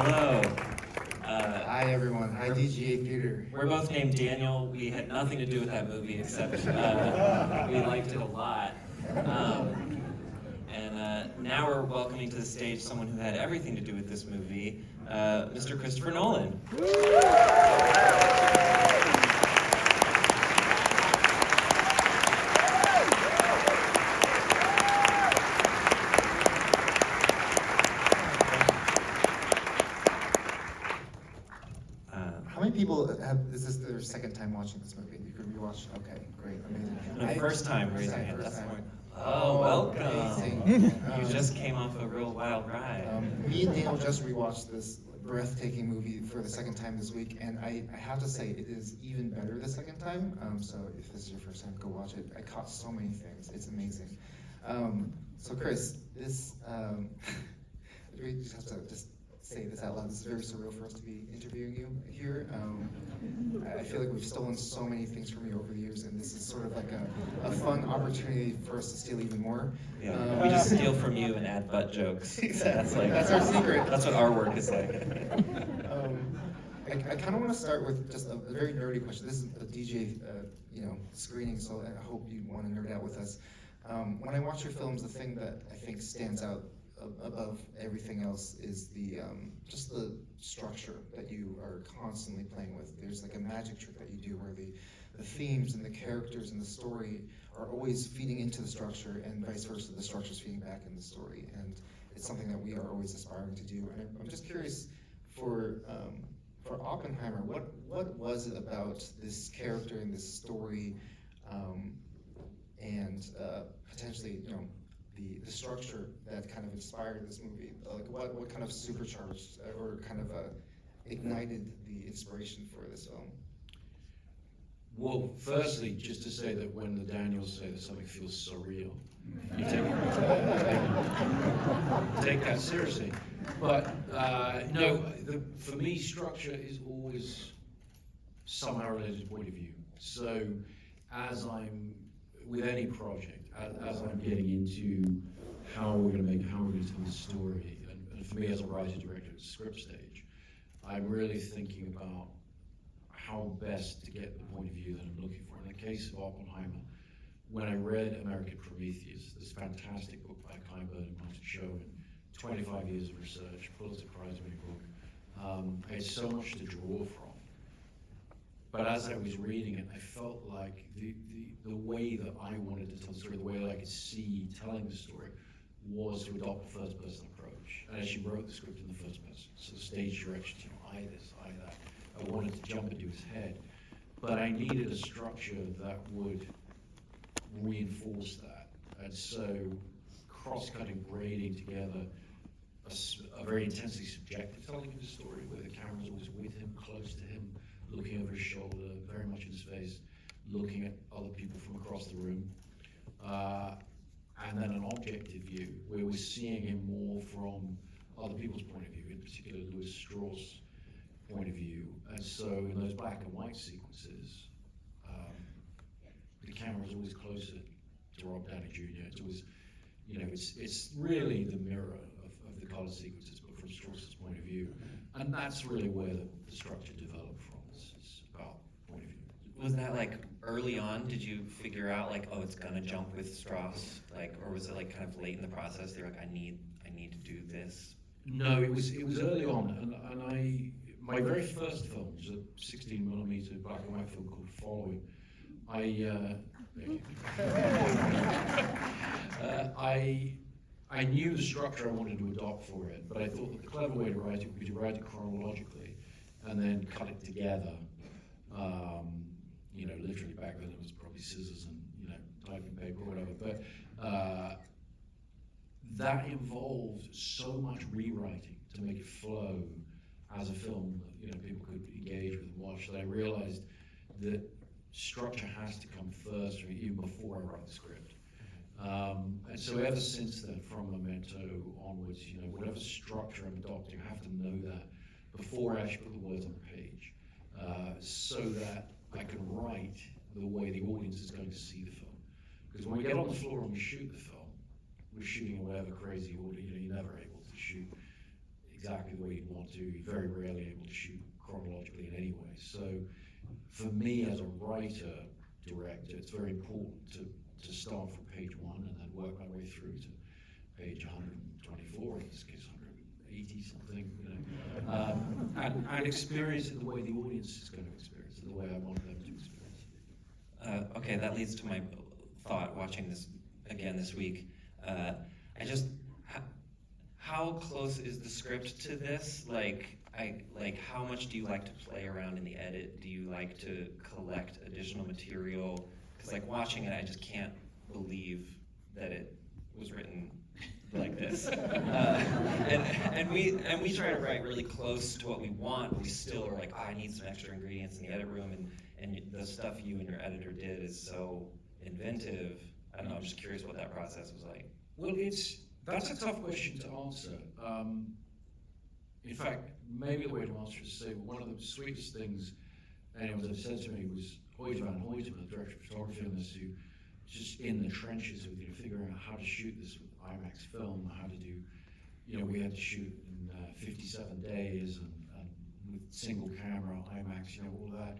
Hello. Hi everyone. Hi DGA Theater. We're both named Daniel. We had nothing to do with that movie except we liked it a lot. Now we're welcoming to the stage someone who had everything to do with this movie, Mr. Christopher Nolan. How many people is this their second time watching this movie? You could rewatch? Okay, great, amazing. First time raising your hand. First time. Oh, welcome. Amazing. You just came off a real wild ride. Me and Daniel just rewatched this breathtaking movie for the second time this week, and I have to say it is even better the second time. So if this is your first time, go watch it. I caught so many things. It's amazing. So Chris, this we just have to just say this out loud. This is very surreal for us to be interviewing you here. I feel like we've stolen so many things from you over the years, and this is sort of like a fun opportunity for us to steal even more. Yeah, we just steal from you and add butt jokes. Exactly. That's our secret. That's what our work is like. I kind of want to start with just a very nerdy question. This is a DJ, screening, so I hope you want to nerd out with us. When I watch your films, the thing that I think stands out above everything else is the just the structure that you are constantly playing with. There's like a magic trick that you do where the themes and the characters and the story are always feeding into the structure, and vice versa, the structure's feeding back in the story. And it's something that we are always aspiring to do. And I'm just curious for Oppenheimer, what was it about this character and this story, and potentially, the structure that kind of inspired this movie? Like what kind of supercharged or kind of ignited the inspiration for this film? Well, firstly, just to say that when the Daniels say that something feels surreal, you take that seriously. But no, for me, structure is always somehow related to point of view. So as I'm with any project, as I'm getting into how we're going to tell the story, and for me as a writer director at the script stage, I'm really thinking about how best to get the point of view that I'm looking for. In the case of Oppenheimer, when I read American Prometheus, this fantastic book by Kleiber and Martin Schoen, 25 years of research, Pulitzer Prize winning book, I had so much to draw from. But as I was reading it, I felt like the way that I wanted to tell the story, the way that I could see telling the story, was to adopt a first-person approach. And as she wrote the script in the first person, so the stage direction, I this, I that. I wanted to jump into his head. But I needed a structure that would reinforce that. And so cross-cutting, braiding together a very intensely subjective telling of the story, where the camera's always with him, close to him, looking over his shoulder, very much in his face, looking at other people from across the room. And then an objective view, where we're seeing him more from other people's point of view, in particular Louis Strauss' point of view. And so in those black and white sequences, the camera's always closer to Rob Downey Jr. It's always, it's really the mirror of the color sequences, but from Strauss's point of view. And that's really where the structure developed from. It's about point of view. Was that like early on? Did you figure out like, oh, it's gonna jump with Strauss, or was it like kind of late in the process? You're like, I need to do this. No, it was early on, and my very first film was a 16mm black and white film called Following. I knew the structure I wanted to adopt for it, but I thought that the clever way to write it would be to write it chronologically and then cut it together. Literally back then it was probably scissors and typing paper or whatever. But that involved so much rewriting to make it flow as a film that people could engage with and watch, that I realized that structure has to come first, or even before I write the script. And so ever since then, from Memento onwards, whatever structure I'm adopting, I have to know that before I actually put the words on the page, so that I can write the way the audience is going to see the film. Because when we get on the floor and we shoot the film, we're shooting in whatever crazy order, you're never able to shoot exactly the way you'd want to. You're very rarely able to shoot chronologically in any way. So for me as a writer, director, it's very important to start from page 1 and then work my way through to page 124, in this case 180 something, you know, and experience it the way the audience is going to experience it, the way I want them to experience it. Okay, that leads to my thought watching this again this week. How close is the script to this? Like how much do you like to play around in the edit? Do you like to collect additional material? Because like watching it, I just can't believe that it was written like this. And we try to write really close to what we want, but we still are like, oh, I need some extra ingredients in the edit room, and the stuff you and your editor did is so inventive. I don't know, I'm just curious what that process was like. Well, that's a tough question to answer. In fact, maybe the way to answer it is to say one of the sweetest things anyone ever said to me was Hoyt van Hoytema, the director of photography on this, who just in the trenches with figuring out how to shoot this with IMAX film, how to do, we had to shoot in 57 days and with single camera, IMAX, all that.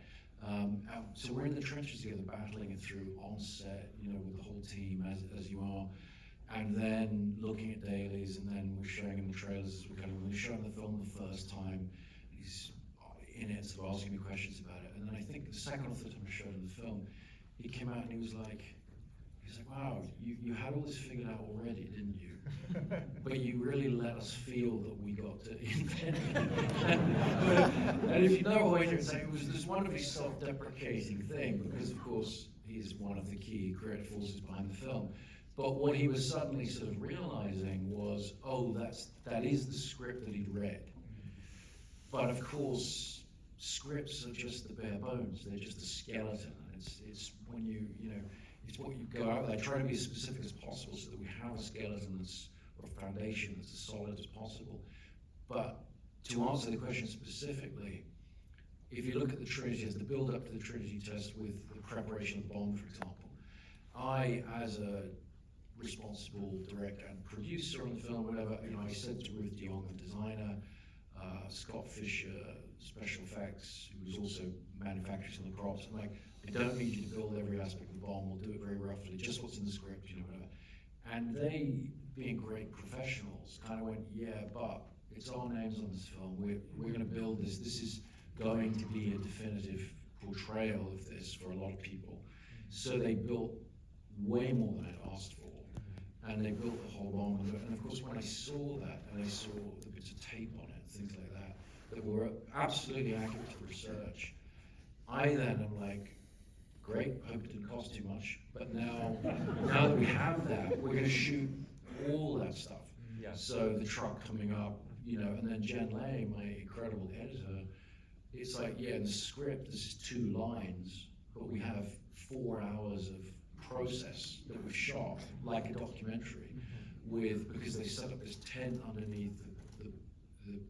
So we're in the trenches together, battling it through on set, with the whole team as you are, and then looking at dailies, and then we're showing him the trailers as we're showing the film the first time. He's in it, sort of asking me questions about it, and then I think the second or third time I showed him the film, he came out and he was like, wow, you had all this figured out already, didn't you? But you really let us feel that we got to invent it. And if you know Hoyt, it was this wonderfully self-deprecating thing, because of course he's one of the key creative forces behind the film. But what he was suddenly sort of realizing was, oh, that is the script that he'd read. But of course, scripts are just the bare bones. They're just a skeleton. It's when it's what you go out there. I try to be as specific as possible so that we have a skeleton or a foundation that's as solid as possible. But to answer the question specifically, if you look at the Trinity, as the build-up to the Trinity test with the preparation of Bond, for example, I, as a responsible director and producer on the film, whatever, I said to Ruth de Jong, the designer, Scott Fisher, special effects, who was also manufacturing some of the props, I'm like, I don't need you to build every aspect of the bomb, we'll do it very roughly, just what's in the script, whatever. And they, being great professionals, kind of went, yeah, but it's our names on this film, we're going to build this is going to be a definitive portrayal of this for a lot of people. So they built way more than I'd asked for. And they built the whole bomb, and of course when I saw that, and I saw the bits of tape on it, things like that were absolutely accurate to research, I then am like, great, hope it didn't cost too much, but now that we have that, we're going to shoot all that stuff. Yeah. So the truck coming up, and then Jen Lay, my incredible editor, it's like, yeah, in the script this is 2 lines, but we have 4 hours of process that we've shot like a documentary because they set up this tent underneath the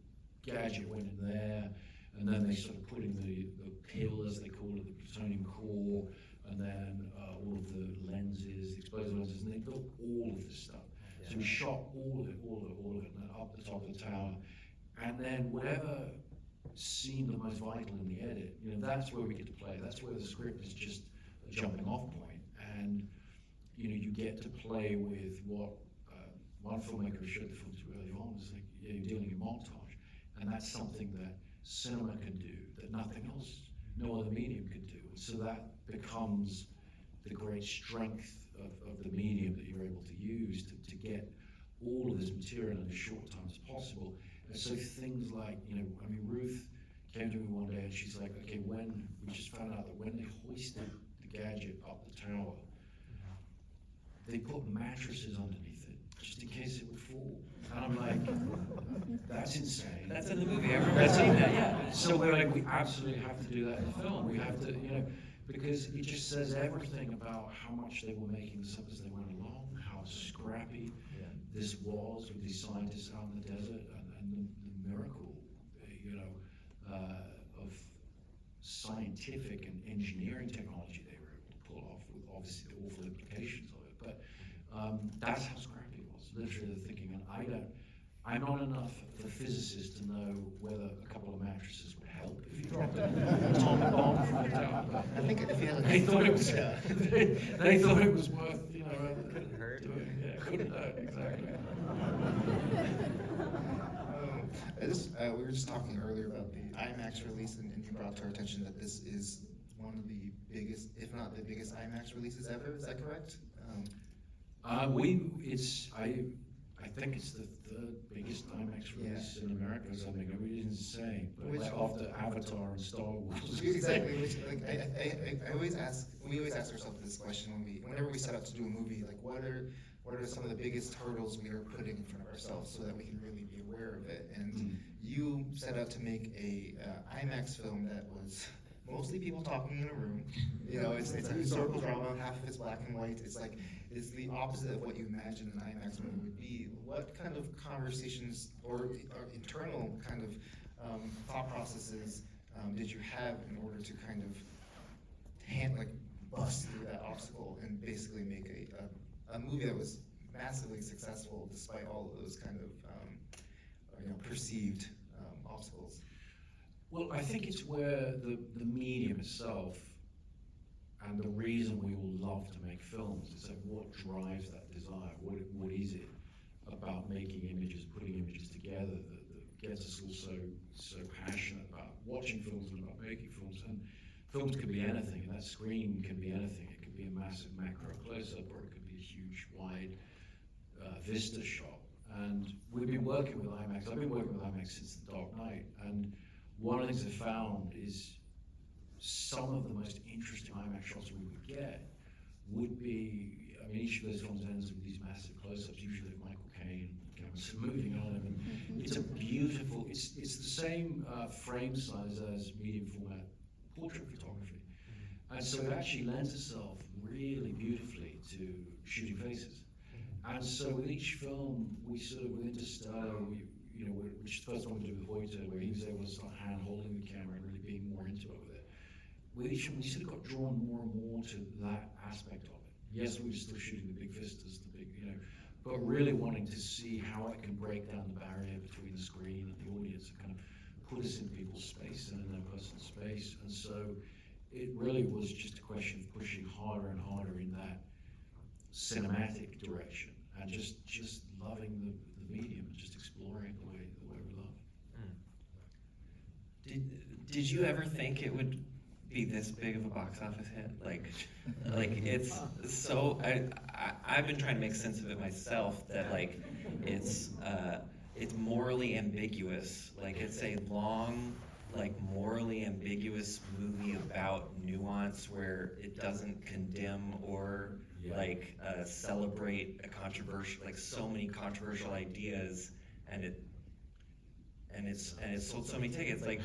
gadget went in there, and then they started putting the pill, as they call it, the plutonium core, and then all of the lenses, the explosive lenses, and they built all of this stuff. Yeah. So we shot all of it, and then up the top of the tower, and then whatever seemed the most vital in the edit, that's where we get to play. That's where the script is just a jumping off point. And you get to play with what one filmmaker showed the film to early on. Is like, yeah, you're dealing in montage, and that's something that cinema can do that nothing else, no other medium can do. And so that becomes the great strength of the medium that you're able to use to get all of this material in as short time as possible. And so things like, Ruth came to me one day and she's like, okay, when we just found out that when they hoisted the gadget up the tower, they put mattresses underneath it just in case it would fall. And I'm like, that's insane. That's in the movie. I remember seeing that. Yeah. So we're like, we absolutely have to do that in the film. We have to, because it just says everything about how much they were making this up as they went along, how scrappy this was with these scientists out in the desert, and the miracle, of scientific and engineering technology they were able to pull off, with obviously the awful implications of it. But that's how scrappy it was. Literally the thinking, and I'm not enough of a physicist to know whether a couple of mattresses would help if you dropped an atomic bomb from the tower. But I think if you had they thought it was, yeah. they thought it was worth, Couldn't hurt. Couldn't hurt, exactly. We were just talking earlier about the IMAX release, and you brought to our attention that this is one of the biggest, if not the biggest, IMAX releases ever. Is that correct? I think it's the third biggest IMAX release in America or something. I really didn't say, but Which- like after Avatar and Star Wars. Exactly. Which, like, I always ask. We always ask ourselves this question whenever we set out to do a movie. Like, what are some of the biggest hurdles we are putting in front of ourselves so that we can really be aware of it? And you set out to make a IMAX film that was mostly people talking in a room. You know, it's a historical drama. Half of it's black and white. It's the opposite of what you imagine an IMAX movie would be. What kind of conversations or internal kind of thought processes did you have in order to kind of bust through that obstacle and basically make a movie that was massively successful despite all of those kind of perceived obstacles? Well, I think it's where the medium itself and the reason we all love to make films is like what drives that desire. What is it about making images, putting images together that gets us all so passionate about watching films and about making films? And films can be anything, and that screen can be anything. It could be a massive macro close-up, or it could be a huge wide vista shot. And we've been working with IMAX. I've been working with IMAX since The Dark Knight, and one of the things I found is some of the most interesting IMAX shots we would get would be, I mean, each of those films ends with these massive close-ups, usually of Michael Caine, cameras moving on him, and it's a beautiful, it's the same frame size as medium format portrait photography. And so it actually lends itself really beautifully to shooting faces. And so with each film, we sort of, with Interstellar, which is the first one we did with Hoyter, where he was able to start hand-holding the camera and really being more into it with it. With each one, we sort of got drawn more and more to that aspect of it. Yes, we were still shooting the big vistas, but really wanting to see how it can break down the barrier between the screen and the audience and kind of put us in people's space and in their personal space. And so it really was just a question of pushing harder and harder in that cinematic direction and just loving the medium and just exploring the way we love. Did you ever think it would be this big of a box office hit? Like it's so. I've been trying to make sense of it myself. That like it's morally ambiguous. Like it's a long, like morally ambiguous movie about nuance where it doesn't condemn or celebrate a controversial, like so many controversial ideas, and it's sold so many tickets. Like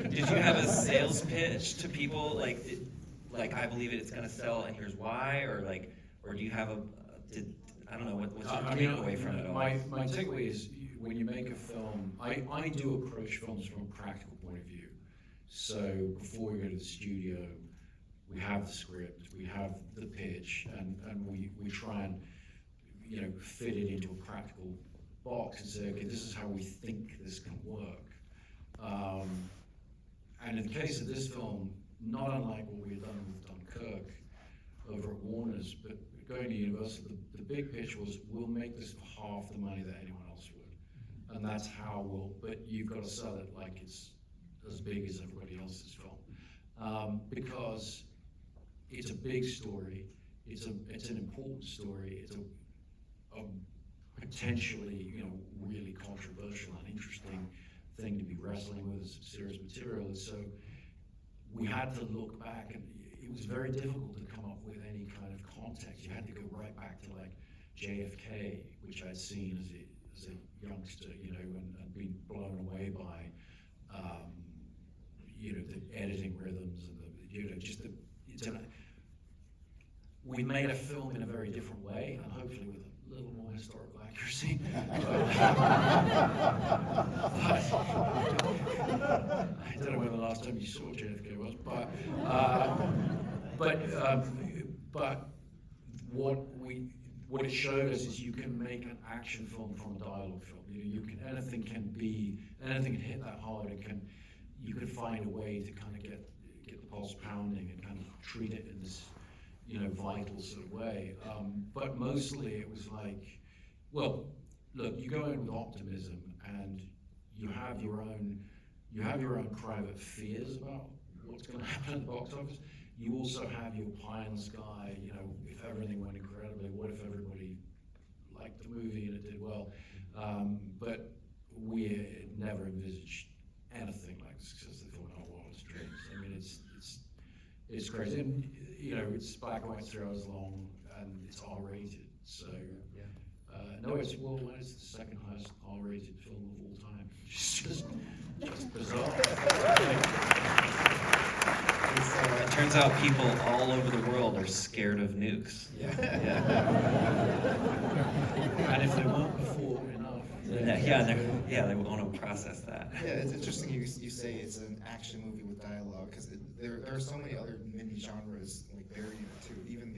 did you have a sales pitch to people like I believe it's gonna sell and here's why, or do you have I don't know what's your takeaway from it all? My takeaway is when you make a film, I do approach films from a practical point of view. So before we go to the studio, we have the script, we have the pitch, and we try and fit it into a practical box and say, okay, this is how we think this can work. And in the case of this film, not unlike what we had done with Dunkirk over at Warner's, but going to Universal, the big pitch was, we'll make this for half the money that anyone else would. And that's how but you've got to sell it like it's as big as everybody else's film. Because it's a big story, it's an important story, it's a potentially, really controversial and interesting thing to be wrestling with, some serious material. And so we had to look back, and it was very difficult to come up with any kind of context. You had to go right back to like JFK, which I'd seen as a youngster, and been blown away by, the editing rhythms and we made a film in a very different way, and hopefully with a little more historical accuracy. I don't know when the last time you saw JFK was, but what it showed us is you can make an action film from a dialogue film. Anything can hit that hard, you can find a way to kind of get the pulse pounding and kind of treat it in this, vital sort of way. But mostly it was like, well, look, you go in with optimism and you have your own private fears about what's going to happen at the box office. You also have your pie in the sky, if everything went incredibly, what if everybody liked the movie and it did well? But we never envisaged anything like the success of the film in our wildest dreams. I mean, it's crazy. And, it's black and white, 3 hours long, and it's R-rated. So, no, it's worldwide. It's the second highest R-rated film of all time. It's just bizarre. It turns out people all over the world are scared of nukes. Yeah. And if they weren't before enough, they want to process that. Yeah, it's interesting you say it's an action movie with dialogue, because there are so many other mini genres like buried in it too. Even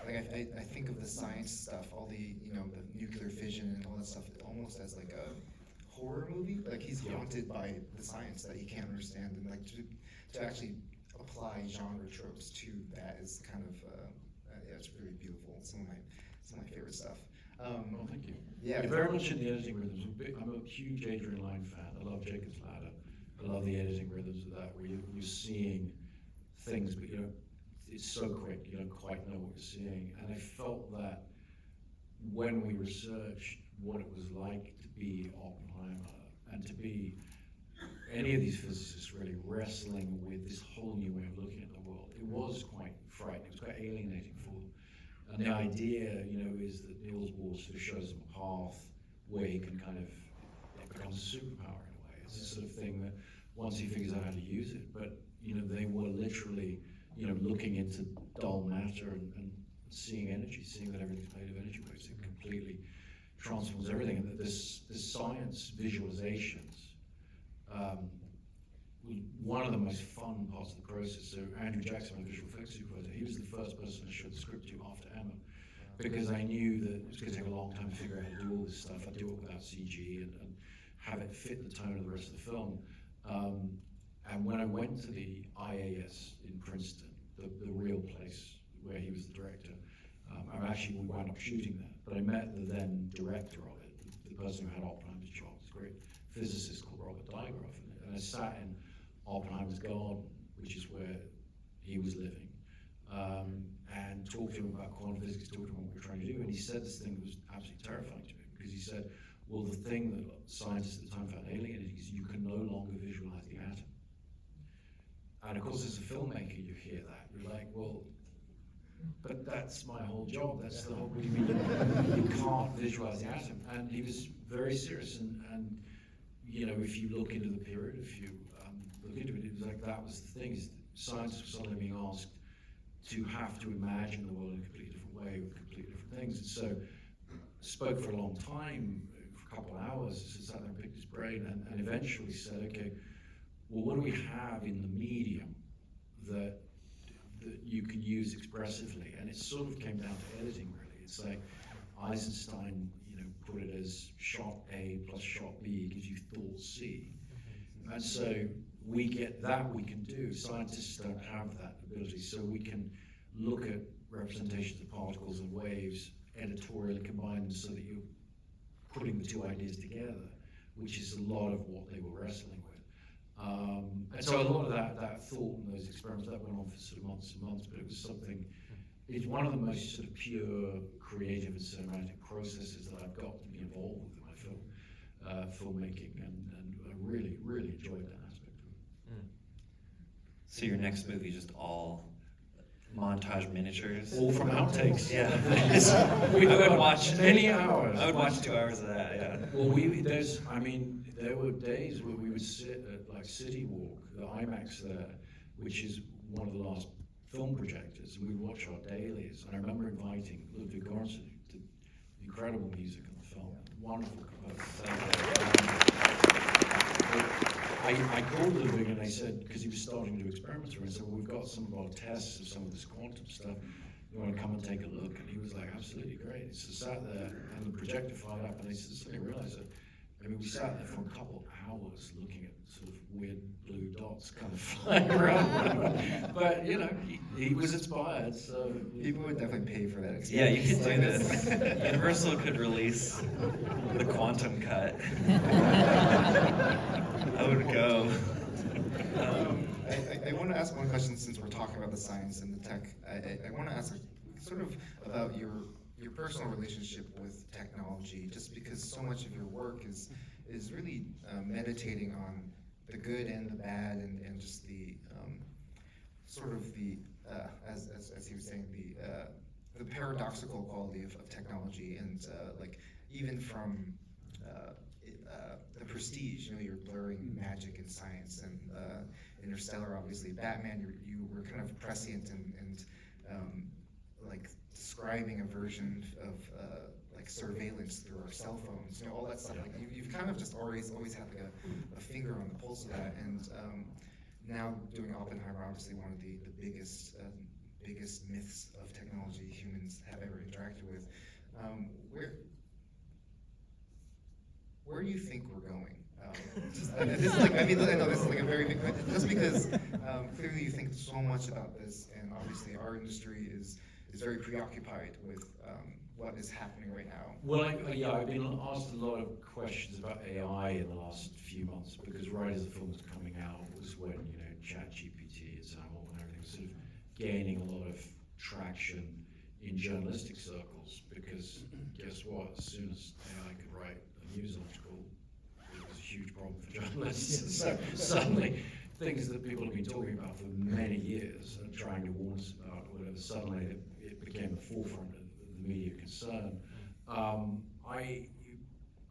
I think of the science stuff, all the the nuclear fission and all that stuff, almost as like a horror movie. Like he's haunted by the science that he can't understand, and like to actually apply genre tropes to that is kind of it's really beautiful. Some of my favorite stuff. Well, thank you. Yeah, You're very much in the editing rhythms. I'm a huge Adrian Lyne fan. I love Jacob's Ladder. I love the editing rhythms of that, where you're seeing things, but it's so quick, you don't quite know what you're seeing. And I felt that when we researched what it was like to be Oppenheimer and to be any of these physicists really wrestling with this whole new way of looking at the world, it was quite frightening. It was quite alienating for them. And the idea, is that Niels Bohr sort of shows them a path where he can kind of, it becomes a superpower in a way. It's the sort of thing that once he figures out how to use it, but, they were literally, looking into dull matter and seeing energy, seeing that everything's made of energy waves. It completely transforms everything. And that this science visualizations, one of the most fun parts of the process. So Andrew Jackson, my visual effects supervisor, he was the first person I showed the script to after Emma, because I knew that it was going to take a long time to figure out how to do all this stuff. I'd do it without CG and have it fit the tone of the rest of the film. And when I went to the IAS in Princeton, the real place where he was the director, we wound up shooting there. But I met the then director of it, the person who had Oppenheimer's job, this great physicist called Robert Dygroff, and I sat in Oppenheimer's garden, which is where he was living, and talked to him about quantum physics, talked to him what we were trying to do, and he said this thing that was absolutely terrifying to me, because he said, well, the thing that scientists at the time found alienating is you can no longer visualize the atom. And of course, as a filmmaker, you hear that. You're like, well, but that's my whole job. That's the whole, what do you mean you can't visualize the atom? And he was very serious. And if you look into the period, if you look into it, it was like that was the thing, is scientists were suddenly being asked to have to imagine the world in a completely different way with completely different things. And so spoke for a long time, for a couple of hours, sat there and picked his brain, and eventually said, okay, well, what do we have in the medium that you can use expressively? And it sort of came down to editing, really. It's like Eisenstein, put it as shot A plus shot B gives you thought C. And so we get that we can do. Scientists don't have that ability, so we can look at representations of particles and waves, editorially combine them so that you're putting the two ideas together, which is a lot of what they were wrestling with. And so a lot of that thought and those experiments, that went on for sort of months and months, but it was something, it's one of the most sort of pure creative and cinematic processes that I've got to be involved with in my filmmaking, and I really, really enjoyed that aspect of it. So your next movie is just all montage miniatures? All from outtakes. Yeah. I would watch many hours. I would watch 2 hours of that, yeah. Well, there were days where we would sit at like City Walk, the IMAX there, which is one of the last film projectors, and we'd watch our dailies. And I remember inviting Ludwig Göransson to incredible music in the film, wonderful composer. I called Ludwig and I said, because he was starting to do experiments, and I said, well, we've got some of our tests of some of this quantum stuff. You want to come and take a look? And he was like, absolutely great. So sat there and the projector fired up, and I suddenly realized that, I mean, we sat there for a couple hours looking at sort of weird blue dots kind of flying around. But, you know, he was inspired, so. People would definitely pay for that experience. Yeah, you could do this. Universal could release the quantum cut. I would go. I want to ask one question since we're talking about the science and the tech. I want to ask sort of about your personal relationship with technology, just because so much of your work is really meditating on the good and the bad, and just the sort of the as he was saying, the paradoxical quality of technology, and like even from the prestige, you know, you're blurring magic and science, and Interstellar, obviously, Batman, you were kind of prescient and like describing a version of like surveillance through our cell phones, you know, all that stuff. Like you've kind of just always had like a finger on the pulse of that, and now doing Oppenheimer, obviously one of the biggest myths of technology humans have ever interacted with. Where do you think we're going? This is like, I mean, I know this is like a very big question, just because clearly you think so much about this, and obviously our industry is very preoccupied with what is happening right now. Well, I've been asked a lot of questions about AI in the last few months, because right as the film was coming out was when, you know, ChatGPT and Samuel and everything was sort of gaining a lot of traction in journalistic circles, because guess what? As soon as AI could write a news article, it was a huge problem for journalists. So suddenly, things that people have been talking about for many years and trying to warn us about, whatever, suddenly it became the forefront of the media concern. I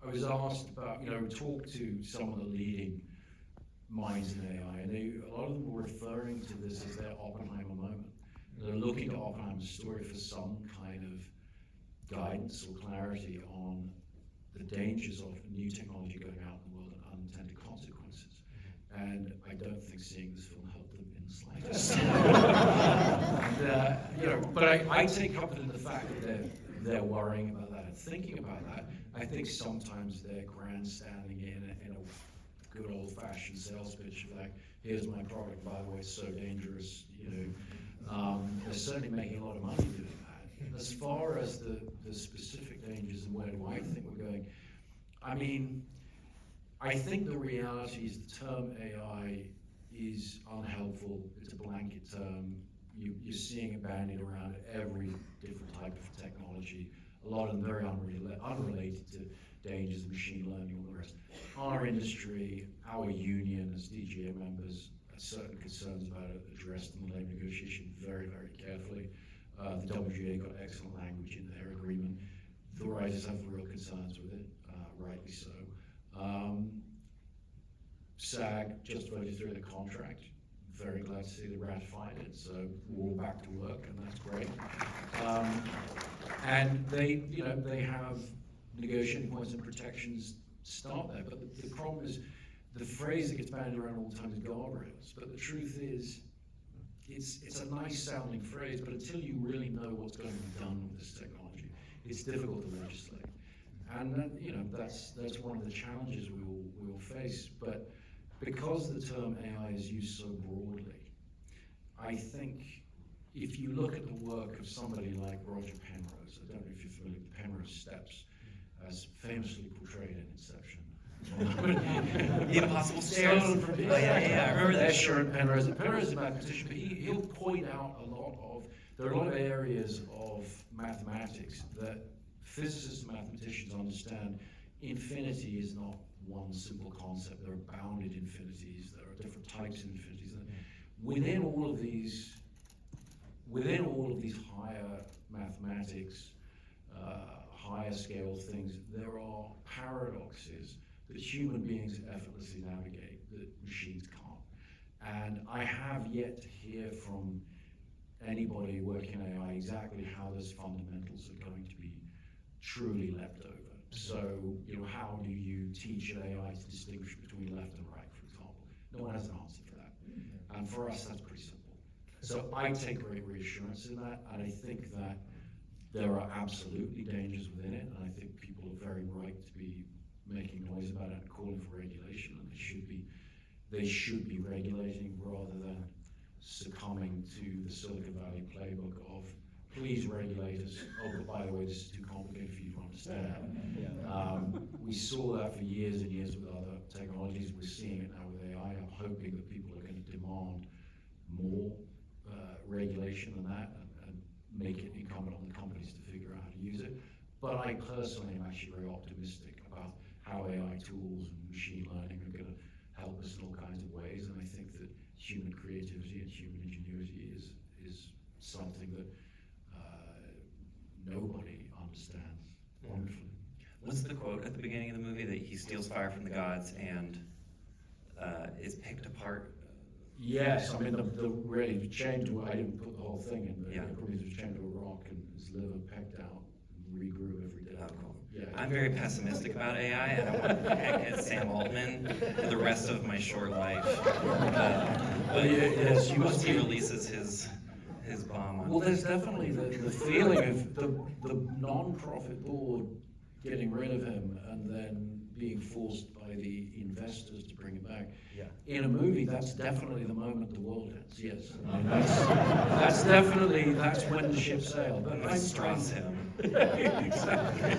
was asked about, you know, talk to some of the leading minds in AI, and a lot of them were referring to this as their Oppenheimer moment. They're looking to Oppenheimer's story for some kind of guidance or clarity on the dangers of new technology going out in the world and unintended consequences. And I don't think seeing this film helped them in the slightest. You know, but I take comfort in the fact that they're worrying about that and thinking about that. I think sometimes they're grandstanding in a good old-fashioned sales pitch of like, here's my product, by the way, it's so dangerous, you know. They're certainly making a lot of money doing that. As far as the specific dangers and where do I think we're going, I mean, I think the reality is the term AI is unhelpful. It's a blanket term. You're seeing it bandied around every different type of technology. A lot of them very unrelated to dangers of machine learning and all the rest. Our industry, our union as DGA members, had certain concerns about it, addressed in the labor negotiation very, very carefully. The WGA got excellent language in their agreement. The writers have real concerns with it, rightly so. SAG just voted through the contract. Very glad to see they ratified it, so we're all back to work, and that's great. And they, you know, they have negotiating points and protections start there, but the problem is the phrase that gets bandied around all the time is guardrails. But the truth is, it's a nice sounding phrase, but until you really know what's going to be done with this technology, it's difficult to legislate. And that, you know, that's one of the challenges we will face. But because the term AI is used so broadly, I think if you look at the work of somebody like Roger Penrose, I don't know if you're familiar with the Penrose steps, as famously portrayed in Inception. The impossible stairs. Oh yeah, I remember that. Escher Penrose. Penrose is a mathematician, but he'll point out there are a lot of areas of mathematics that physicists and mathematicians understand. Infinity is not one simple concept. There are bounded infinities. There are different types of infinities. And within all of these higher mathematics, higher scale things, there are paradoxes that human beings effortlessly navigate that machines can't. And I have yet to hear from anybody working in AI exactly how those fundamentals are going to be truly leapt over. So, you know, how do you teach an AI to distinguish between left and right, for example? No one has an answer for that. And for us, that's pretty simple. So I take great reassurance in that, and I think that there are absolutely dangers within it, and I think people are very right to be making noise about it and calling for regulation, and they should be regulating rather than succumbing to the Silicon Valley playbook of please regulate us. Oh, but by the way, this is too complicated for you to understand. We saw that for years and years with other technologies. We're seeing it now with AI. I'm hoping that people are going to demand more regulation than that and make it incumbent on the companies to figure out how to use it. But I personally am actually very optimistic about how AI tools and machine learning are going to help us in all kinds of ways. And I think that human creativity and human ingenuity is something that nobody understands wonderfully. What's the quote at the beginning of the movie that he steals fire from the gods and is picked apart? Yes, I mean the really chained to, I didn't put the whole thing in, but Yeah. he was chained to a rock and his liver pecked out and regrew every day. Oh, cool. Yeah. I'm very pessimistic about AI, and I want to peck at Sam Altman for the rest of my short life. But yes, you once must he be. releases his bomb on. Well, there's definitely the feeling of the non-profit board getting rid of him and then being forced by the investors to bring him back. Yeah. In a movie, that's definitely the moment the world ends. Yes, I mean, that's definitely when the ship sailed. But I stress him. Exactly.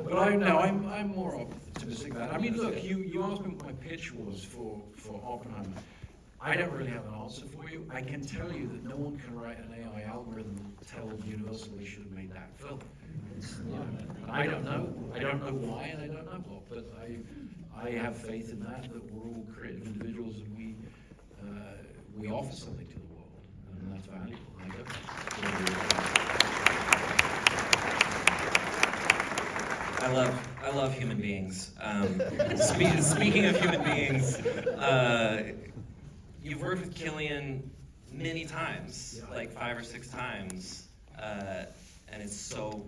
But I'm more optimistic than that. I mean, look, you asked me what my pitch was for Oppenheimer. I don't really have an answer for you. I can tell you that no one can write an AI algorithm and tell Universal they should have made that film. I don't know. I don't know why, and I don't know what. But I have faith in that we're all creative individuals and we offer something to the world, and that's valuable. I love human beings. Speaking of human beings, you've worked with Cillian many times, like 5 or 6 times, and it's so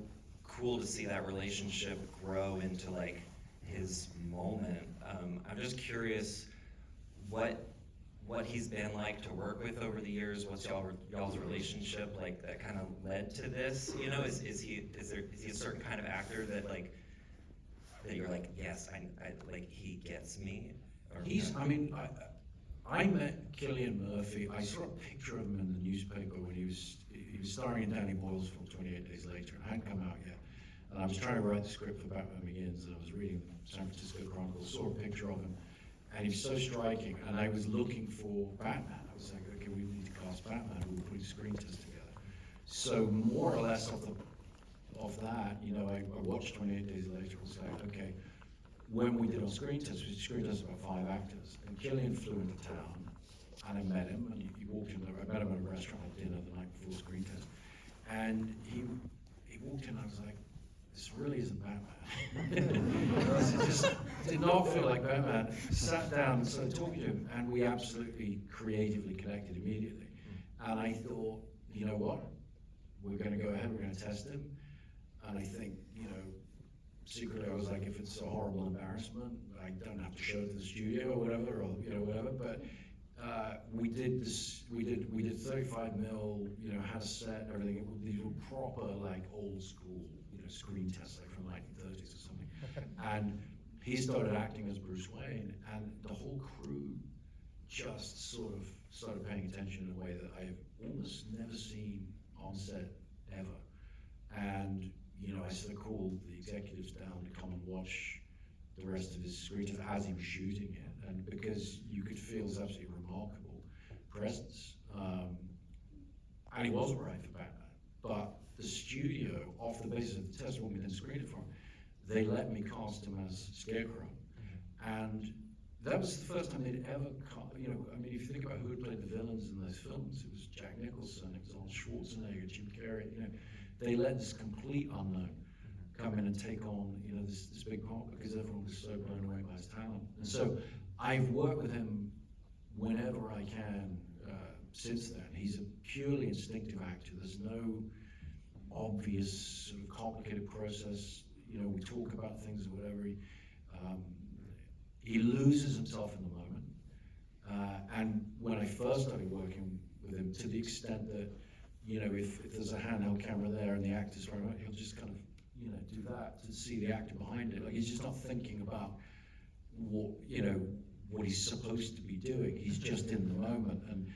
cool to see that relationship grow into like his moment. I'm just curious what he's been like to work with over the years. What's y'all's relationship like that kind of led to this? You know, is he a certain kind of actor that like that you're like, yes, I like he gets me? Or I met Cillian Murphy. I saw a picture of him in the newspaper when he was starring in Danny Boyle's film 28 Days Later. It hadn't come out yet. And I was trying to write the script for Batman Begins, and I was reading San Francisco Chronicle, saw a picture of him, and he was so striking. And I was looking for Batman. I was like, okay, we need to cast Batman. We were putting screen tests together. So more or less of that, you know, I watched 28 Days Later. Was like, okay. When we did our screen test, we screen tested about 5 actors, and Cillian flew into town, and I met him, and he walked in there. I met him at a restaurant at dinner the night before screen test, and he walked in, and I was like, this really isn't Batman. It just did not feel like Batman. Sat down and started talking to him, and we absolutely creatively connected immediately. And I thought, you know what? We're going to go ahead, we're going to test him, and I think, you know, secretly I was like, if it's a horrible embarrassment, I don't have to show it to the studio or whatever, or you know, whatever. But we did this. We did 35 mil. You know, had a set, everything. These were proper like old school, you know, screen tests like from 1930s or something. And he started acting as Bruce Wayne, and the whole crew just sort of started paying attention in a way that I've almost never seen on set ever. And you know, I sort of called the executives down to come and watch the rest of his screen test as he was shooting it, and because you could feel his absolutely remarkable presence. And he wasn't right for Batman, but the studio, off the basis of the test, when we didn't screen it for him, they let me cast him as Scarecrow, and that was the first time they'd ever, you know, I mean, if you think about who had played the villains in those films, it was Jack Nicholson, it was Arnold Schwarzenegger, Jim Carrey, you know. They let this complete unknown come in and take on, you know, this big part because everyone was so blown away by his talent. And so I've worked with him whenever I can since then. He's a purely instinctive actor. There's no obvious sort of complicated process. You know, we talk about things or whatever. He loses himself in the moment, And when I first started working with him, to the extent that, you know, if there's a handheld camera there and the actor's right, he'll just kind of, you know, do that to see the actor behind it. Like, he's just not thinking about what, you know, what he's supposed to be doing. He's just in the moment, and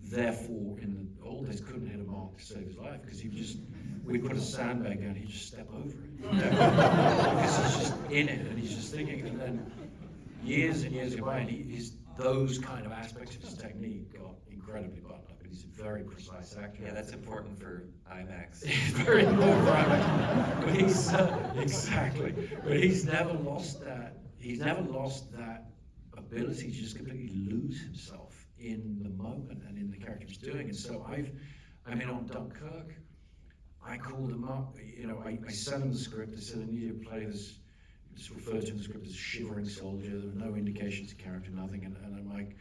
therefore in the old days couldn't hit a mark to save his life, because he would just, we'd put a sandbag down, he'd just step over it. You know? Because he's just in it and he's just thinking. And then years and years go by, and those kind of aspects of his technique got incredibly buttoned up, and he's a very precise actor. Yeah, that's important for IMAX. Very important for IMAX. But he's exactly. But he's never lost that. He's never lost that ability to just completely lose himself in the moment and in the character he's doing. And so I mean, on Dunkirk, I called him up. You know, I sent him the script. I said, I need you to play this. It's referred to in the script as a shivering soldier. There were no indications of character, nothing. And I'm like,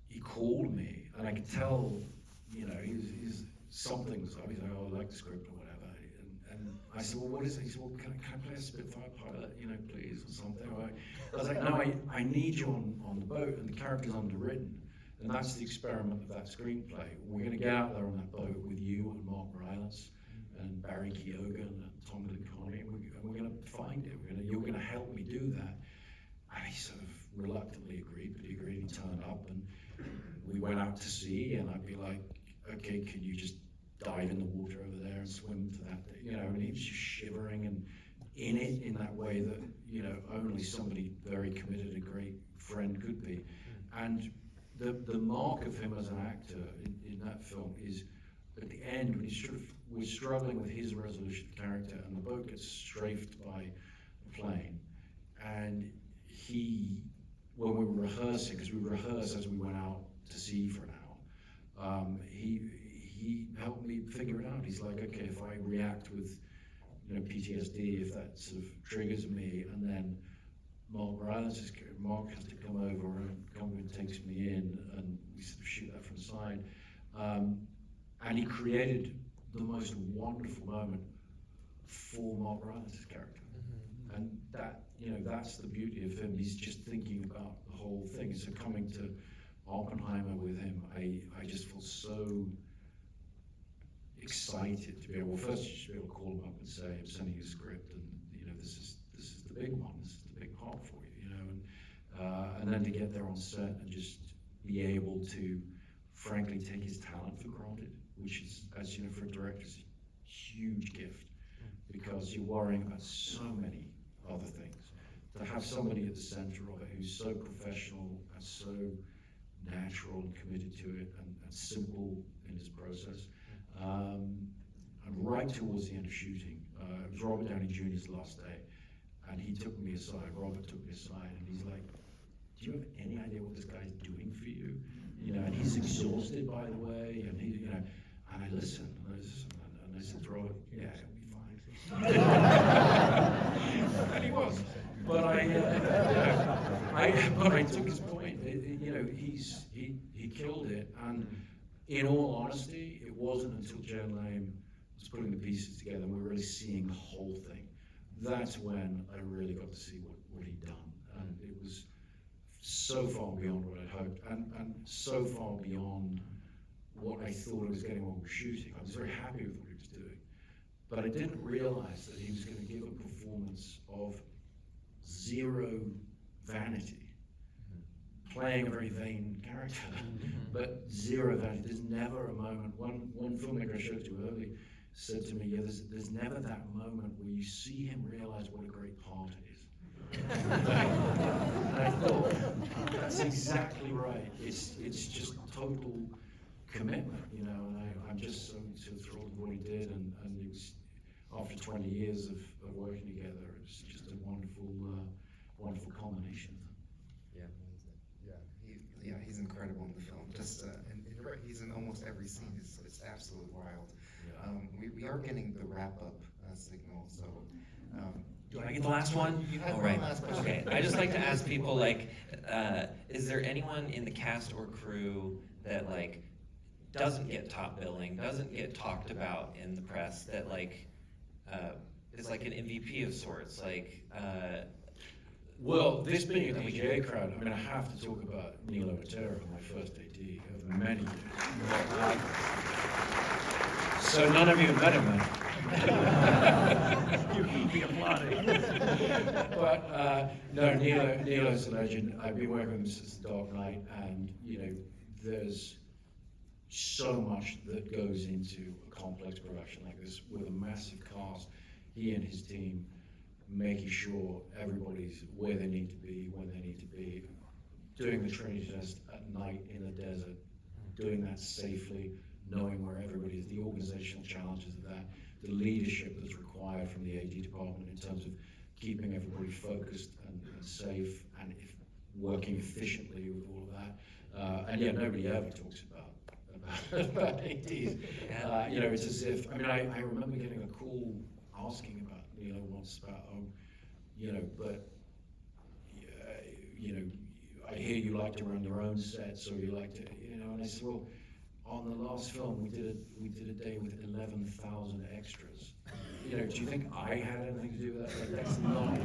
he called me, and I could tell, you know, he's something's up. He's like, oh, I like the script or whatever. And I said, well, what is it? He said, well, can I play a Spitfire pilot, you know, please, or something? I was like, no, I need you on the boat, and the character's underwritten. And that's the experiment of that screenplay. We're going to get out there on that boat with you and Mark Rylance and Barry Keoghan and Tom Linconi, and we're going to find it. You're going to help me do that. And he sort of reluctantly agreed, but he agreed. He turned up, and we went out to sea, and I'd be like, okay, can you just dive in the water over there and swim to that, you know, and he was just shivering and in it in that way that, you know, only somebody very committed, a great friend could be. And the mark of him as an actor in that film is at the end, when he's sort of, we're struggling with his resolution of character, and the boat gets strafed by a plane, and when we were rehearsing, because we rehearsed as we went out to sea for an hour, he helped me figure it out. He's like, okay, if I react with, you know, PTSD, if that sort of triggers me, and then Mark has to come over and takes me in, and we sort of shoot that from the side. And he created the most wonderful moment for Mark Rylance's character. Mm-hmm. And that, you know, that's the beauty of him. He's just thinking about the whole thing. So coming to Oppenheimer with him, I just feel so excited to be able, first just be able to call him up and say, I'm sending you a script, and you know, this is the big one, this is the big part for you, you know, and then to get there on set and just be able to frankly take his talent for granted, which is, as you know, for a director, is a huge gift, because you're worrying about so many other things. To have somebody at the center of it who's so professional and so natural and committed to it, and simple in his process. And right towards the end of shooting, it was Robert Downey Jr.'s last day, and he took me aside, Robert took me aside, and he's like, do you have any idea what this guy's doing for you? You know, and he's exhausted, by the way, and he, you know, and I listened, and I said to Robert, yeah, it'll be fine. And he was. But I took his point. You know, he killed it, and in all honesty, it wasn't until Jen Lame was putting the pieces together and we were really seeing the whole thing. That's when I really got to see what he'd done, and it was so far beyond what I'd hoped, and so far beyond what I thought I was getting when we were shooting. I was very happy with what he was doing, but I didn't realize that he was going to give a performance of zero vanity, playing a very vain character, but zero vanity. There's never a moment. One filmmaker I showed to early said to me, yeah, there's never that moment where you see him realize what a great part it is. And I thought, that's exactly right. It's just total commitment, you know, and I'm just so thrilled with what he did, and it was, after 20 years of working together, it was just a wonderful culmination. Yeah, he's incredible in the film. Just and you're right, he's in almost every scene. It's absolutely wild. Yeah. We are getting the wrap up signal, so. Do I get the last one? You had All one right. last question. Okay. I just like to ask people, like, is there anyone in the cast or crew that like doesn't get top billing, doesn't get talked about in the press, that like is like an MVP of sorts, like Well, this being a DGA crowd, I mean, I have to talk about Neil Otero, my first AD of many years. So none of you have met him then. You keep me applauding. But no, Neil's a legend. I've been working with him since The Dark Knight, and there's so much that goes into a complex production like this with a massive cast. He and his team making sure everybody's where they need to be, when they need to be, doing the Trinity test at night in the desert, doing that safely, knowing where everybody is, the organizational challenges of that, the leadership that's required from the AD department in terms of keeping everybody focused and safe and working efficiently with all of that. And yet nobody ever talks about ADs. It's as if, I remember getting a call asking about once about, I hear you like to run your own sets, or you like to, and I said, well, on the last film we did a day with 11,000 extras. Do you think I had anything to do with that? Like, that's not.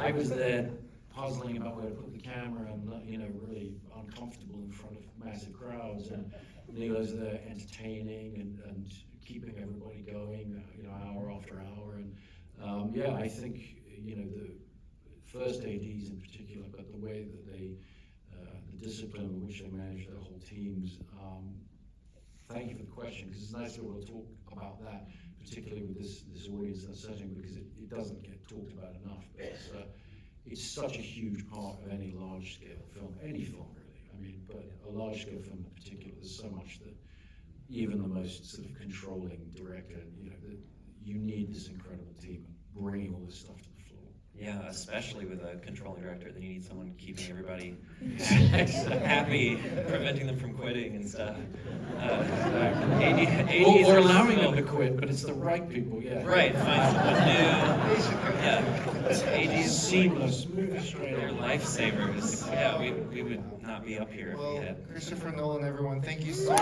I was there puzzling about where to put the camera and really uncomfortable in front of massive crowds, and Neil's there entertaining and keeping everybody going, hour after hour, and I think the first ADs in particular, but the way that they, the discipline with which they manage their whole teams. Thank you for the question, because it's nice to be able to talk about that, particularly with this audience and setting, because it doesn't get talked about enough. But it's such a huge part of any large-scale film, any film really. But a large-scale film in particular, there's so much that even the most sort of controlling director, you need this incredible team bringing all this stuff to the floor. Yeah, especially with a controlling director, then you need someone keeping everybody happy, preventing them from quitting and stuff. Or allowing them to quit, but it's the right people, yeah. Right, find someone new. Yeah, ADs seamless, smooth straight. They're lifesavers. Yeah, we would not be up here if we Well, had. Christopher Nolan, everyone, thank you so much.